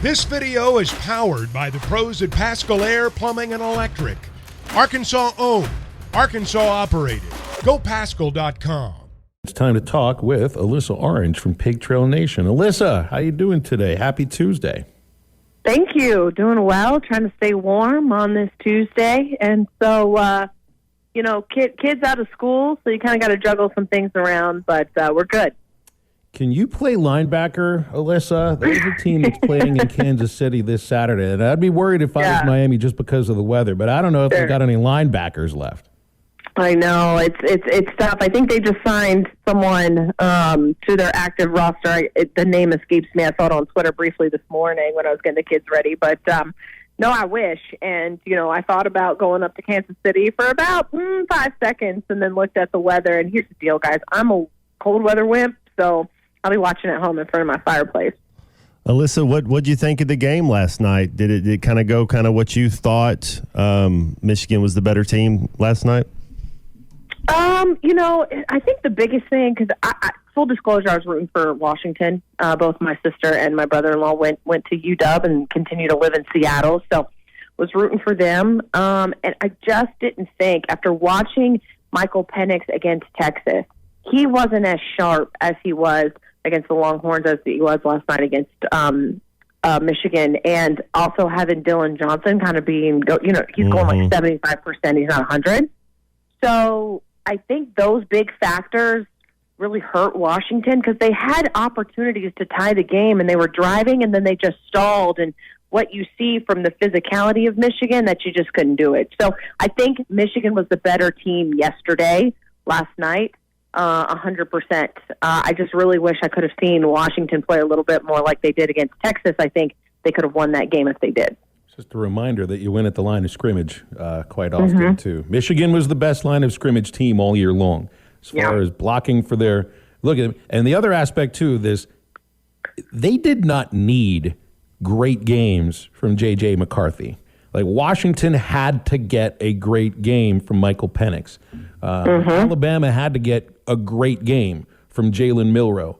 This video is powered by the pros at Pascal Air Plumbing and Electric. Arkansas owned, Arkansas operated. GoPascal.com. It's time to talk with Alyssa Orange from Pig Trail Nation. Alyssa, how you doing today? Happy Tuesday. Thank you. Doing well. Trying to stay warm on this Tuesday. And so, kids out of school, so you kind of got to juggle some things around, but we're good. Can you play linebacker, Alyssa? There's a team that's playing in Kansas City this Saturday, and I'd be worried if I was Miami just because of the weather, but I don't know if they've got any linebackers left. I know. It's tough. I think they just signed someone to their active roster. The name escapes me. I saw it on Twitter briefly this morning when I was getting the kids ready, but no, I wish. And, I thought about going up to Kansas City for about 5 seconds and then looked at the weather, and here's the deal, guys. I'm a cold weather wimp, so I'll be watching at home in front of my fireplace. Alyssa, what'd you think of the game last night? Did it kind of go what you thought Michigan was the better team last night? I think the biggest thing, because full disclosure, I was rooting for Washington. Both my sister and my brother-in-law went to UW and continue to live in Seattle, so was rooting for them. And I just didn't think, after watching Michael Penix against Texas, he wasn't as sharp as he was against the Longhorns as he was last night against Michigan, and also having Dylan Johnson kind of being, he's going like 75%, he's not 100. So I think those big factors really hurt Washington because they had opportunities to tie the game, and they were driving, and then they just stalled. And what you see from the physicality of Michigan, that you just couldn't do it. So I think Michigan was the better team last night. 100%. I just really wish I could have seen Washington play a little bit more like they did against Texas. I think they could have won that game if they did. Just a reminder that you win at the line of scrimmage quite often, too. Michigan was the best line of scrimmage team all year long as far as blocking for their – look at – and the other aspect, too, this they did not need great games from J.J. McCarthy. Like, Washington had to get a great game from Michael Penix. Alabama had to get a great game from Jalen Milroe.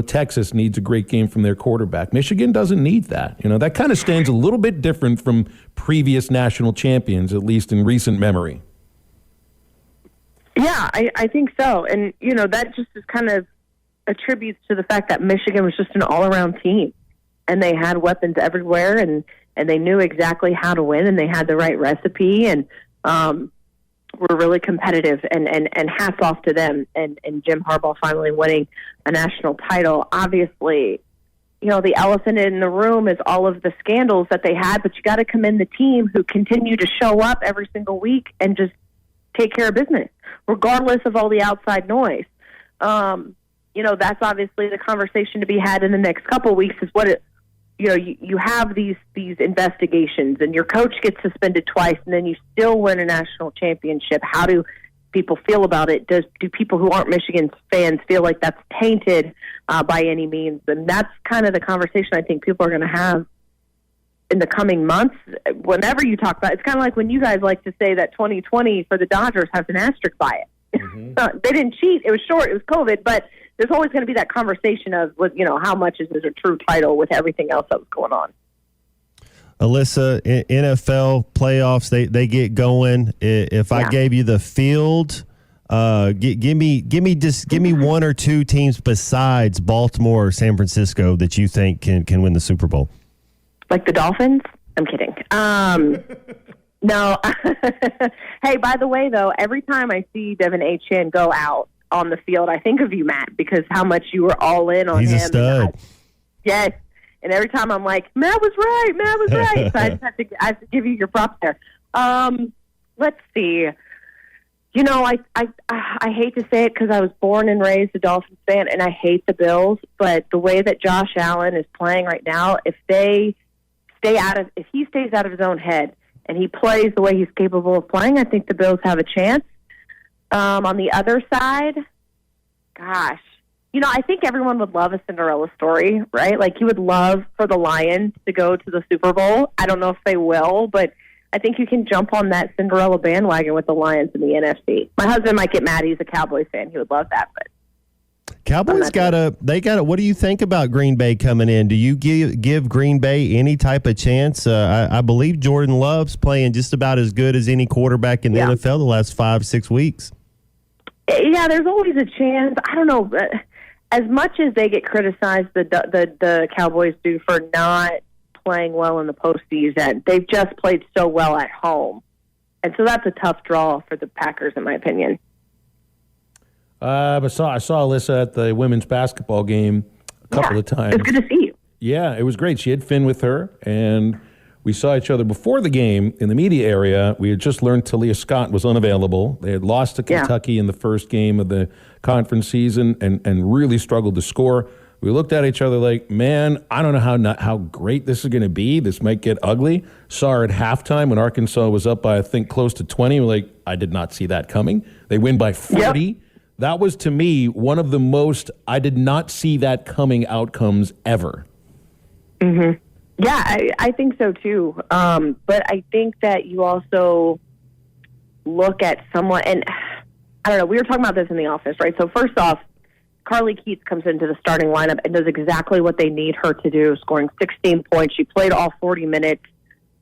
Texas needs a great game from their quarterback. Michigan doesn't need that. That kind of stands a little bit different from previous national champions, at least in recent memory. Yeah, I think so. And, that just is kind of attributes to the fact that Michigan was just an all-around team. And they had weapons everywhere, and they knew exactly how to win, and they had the right recipe, and were really competitive, and hats off to them, and Jim Harbaugh finally winning a national title. Obviously, the elephant in the room is all of the scandals that they had, but you got to commend the team who continue to show up every single week and just take care of business, regardless of all the outside noise. That's obviously the conversation to be had in the next couple of weeks is what it, you have these investigations, and your coach gets suspended twice, and then you still win a national championship. How do people feel about it? Do people who aren't Michigan fans feel like that's tainted by any means? And that's kind of the conversation I think people are going to have in the coming months. Whenever you talk about it, it's kind of like when you guys like to say that 2020 for the Dodgers has an asterisk by it. They didn't cheat. It was short. It was COVID, but there's always going to be that conversation of, how much is a true title with everything else that was going on. Alyssa, NFL playoffs, they get going. If I gave you the field, give me one or two teams besides Baltimore or San Francisco that you think can win the Super Bowl. Like the Dolphins? I'm kidding. No. Hey, by the way, though, every time I see Devin Achane go out on the field, I think of you, Matt, because how much you were all in on him. He's a stud. Yes. And every time I'm like, Matt was right. So I just have to give you your props there. Let's see. I hate to say it because I was born and raised a Dolphins fan, and I hate the Bills, but the way that Josh Allen is playing right now, if he stays out of his own head and he plays the way he's capable of playing, I think the Bills have a chance. On the other side, gosh, I think everyone would love a Cinderella story, right? Like, you would love for the Lions to go to the Super Bowl. I don't know if they will, but I think you can jump on that Cinderella bandwagon with the Lions in the NFC. My husband might get mad. He's a Cowboys fan. He would love that. But Cowboys got a. What do you think about Green Bay coming in? Do you give Green Bay any type of chance? I believe Jordan Love's playing just about as good as any quarterback in the NFL the last 5-6 weeks. Yeah, there's always a chance. I don't know. As much as they get criticized, the Cowboys do for not playing well in the postseason, they've just played so well at home, and so that's a tough draw for the Packers, in my opinion. I saw Alyssa at the women's basketball game a couple of times. It's good to see you. Yeah, it was great. She had Finn with her, and we saw each other before the game in the media area. We had just learned Talia Scott was unavailable. They had lost to Kentucky in the first game of the conference season and really struggled to score. We looked at each other like, man, I don't know how great this is going to be. This might get ugly. Saw her at halftime when Arkansas was up by, I think, close to 20. We're like, I did not see that coming. They win by 40. Yep. That was, to me, one of the most I did not see that coming outcomes ever. Mm-hmm. Yeah, I think so, too. But I think that you also look at someone, and I don't know, we were talking about this in the office, right? So first off, Carly Keats comes into the starting lineup and does exactly what they need her to do, scoring 16 points. She played all 40 minutes.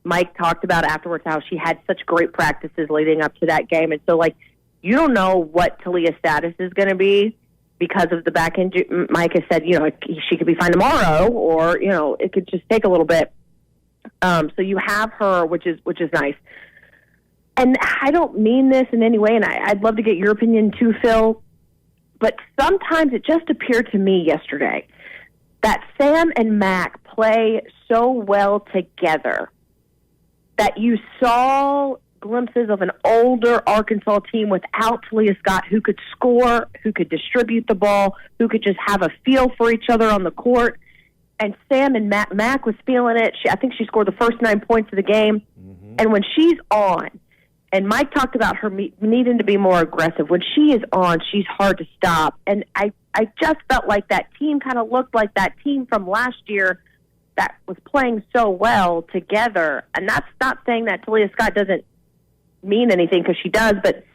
Mike talked about afterwards how she had such great practices leading up to that game. And so, like, you don't know what Talia's status is going to be because of the back injury. Mike has said, she could be fine tomorrow, or, it could just take a little bit. So you have her, which is nice. And I don't mean this in any way, and I'd love to get your opinion too, Phil, but sometimes it just appeared to me yesterday that Sam and Mac play so well together that you saw glimpses of an older Arkansas team without Talia Scott, who could score, who could distribute the ball, who could just have a feel for each other on the court. And Sam and Mac was feeling it. I think she scored the first 9 points of the game. Mm-hmm. And when she's on, and Mike talked about her needing to be more aggressive. When she is on, she's hard to stop. And I just felt like that team kind of looked like that team from last year that was playing so well together. And that's not saying that Talia Scott doesn't mean anything, because she does, but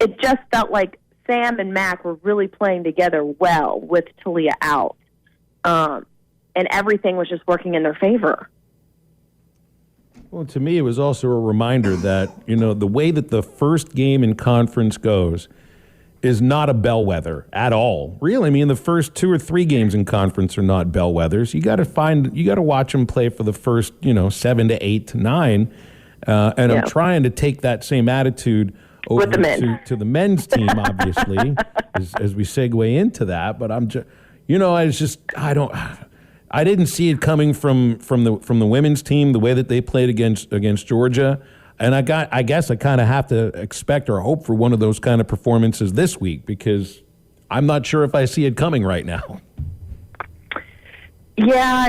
it just felt like Sam and Mac were really playing together well with Talia out. And everything was just working in their favor. Well, to me, it was also a reminder that, the way that the first game in conference goes is not a bellwether at all. Really, I mean, the first 2 or 3 games in conference are not bellwethers. You got to watch them play for the first, 7 to 8 to 9. And I'm trying to take that same attitude over to the men's team, obviously, as we segue into that. But I'm just, I didn't see it coming from the women's team, the way that they played against Georgia. And I guess I kind of have to expect or hope for one of those kind of performances this week, because I'm not sure if I see it coming right now. Yeah,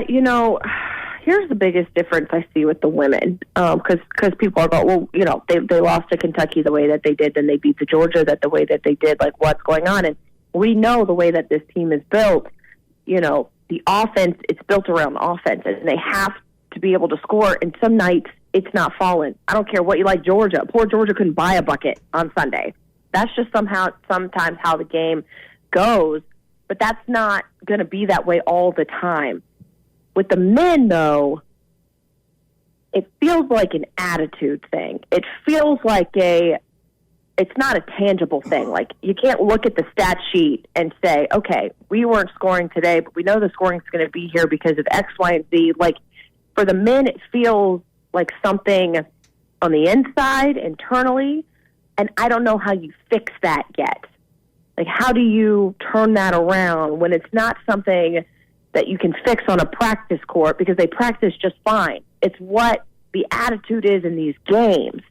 here's the biggest difference I see with the women, because people are going, well, they lost to Kentucky the way that they did, then they beat the Georgia the way that they did, like, what's going on? And we know the way that this team is built, the offense, it's built around offense, and they have to be able to score, and some nights it's not falling. I don't care what you like Georgia. Poor Georgia couldn't buy a bucket on Sunday. That's just sometimes how the game goes, but that's not going to be that way all the time. With the men, though, it feels like an attitude thing. It feels like it's not a tangible thing. Like, you can't look at the stat sheet and say, okay, we weren't scoring today, but we know the scoring's going to be here because of X, Y, and Z. Like, for the men, it feels like something on the inside, internally, and I don't know how you fix that yet. Like, how do you turn that around when it's not something that you can fix on a practice court, because they practice just fine? It's what the attitude is in these games.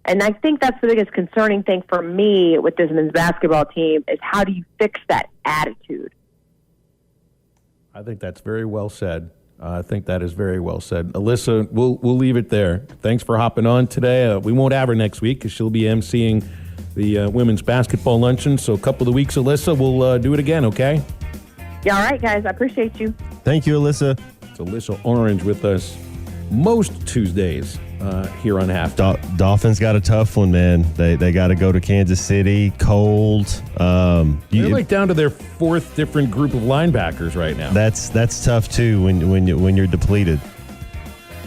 And I think that's the biggest concerning thing for me with this men's basketball team, is how do you fix that attitude? I think that's very well said. I think that is very well said. Alyssa, we'll leave it there. Thanks for hopping on today. We won't have her next week because she'll be emceeing the women's basketball luncheon. So a couple of weeks, Alyssa, we'll do it again, okay? Yeah, all right, guys. I appreciate you. Thank you, Alyssa. It's Alyssa Orange with us most Tuesdays here on Halftime. Dolphins got a tough one, man. They got to go to Kansas City, cold. They're like down to their fourth different group of linebackers right now. That's tough too when you're depleted.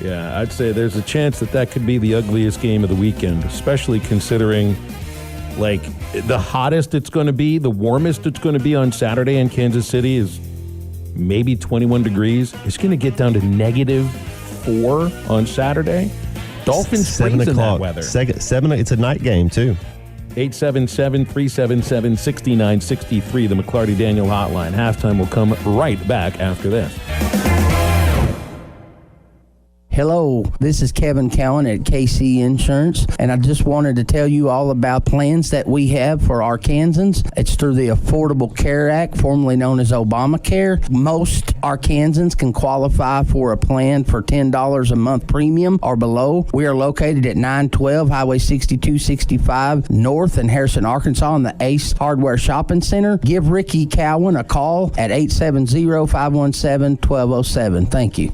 Yeah, I'd say there's a chance that could be the ugliest game of the weekend, especially considering like the hottest it's going to be, the warmest it's going to be on Saturday in Kansas City is maybe 21 degrees. It's going to get down to -4 on Saturday. Dolphins 7 o'clock. That weather. 7. It's a night game too. 877-377-6963, the McClarty Daniel hotline. Halftime will come right back after this. Hello, this is Kevin Cowan at KC Insurance, and I just wanted to tell you all about plans that we have for Arkansans. It's through the Affordable Care Act, formerly known as Obamacare. Most Arkansans can qualify for a plan for $10 a month premium or below. We are located at 912 Highway 6265 North in Harrison, Arkansas, in the Ace Hardware Shopping Center. Give Ricky Cowan a call at 870-517-1207. Thank you.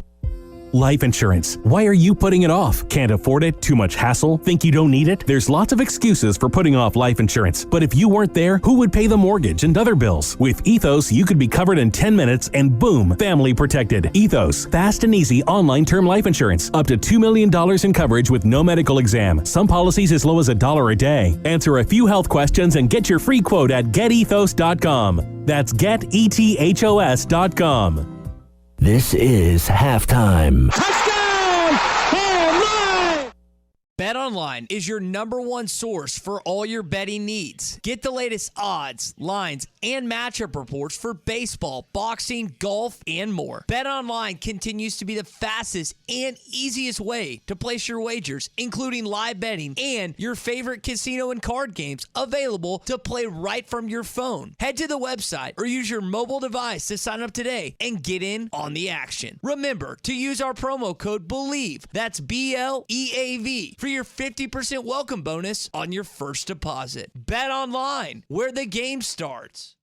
Life insurance. Why are you putting it off? Can't afford it? Too much hassle? Think you don't need it? There's lots of excuses for putting off life insurance. But if you weren't there, who would pay the mortgage and other bills? With Ethos, you could be covered in 10 minutes and boom, family protected. Ethos, fast and easy online term life insurance. Up to $2 million in coverage with no medical exam. Some policies as low as $1 a day. Answer a few health questions and get your free quote at getethos.com. That's getethos.com. This is halftime. BetOnline is your #1 source for all your betting needs. Get the latest odds, lines, and matchup reports for baseball, boxing, golf, and more. BetOnline continues to be the fastest and easiest way to place your wagers, including live betting and your favorite casino and card games available to play right from your phone. Head to the website or use your mobile device to sign up today and get in on the action. Remember to use our promo code BELIEVE, that's BLEAV, for your 50% welcome bonus on your first deposit. Bet online, where the game starts.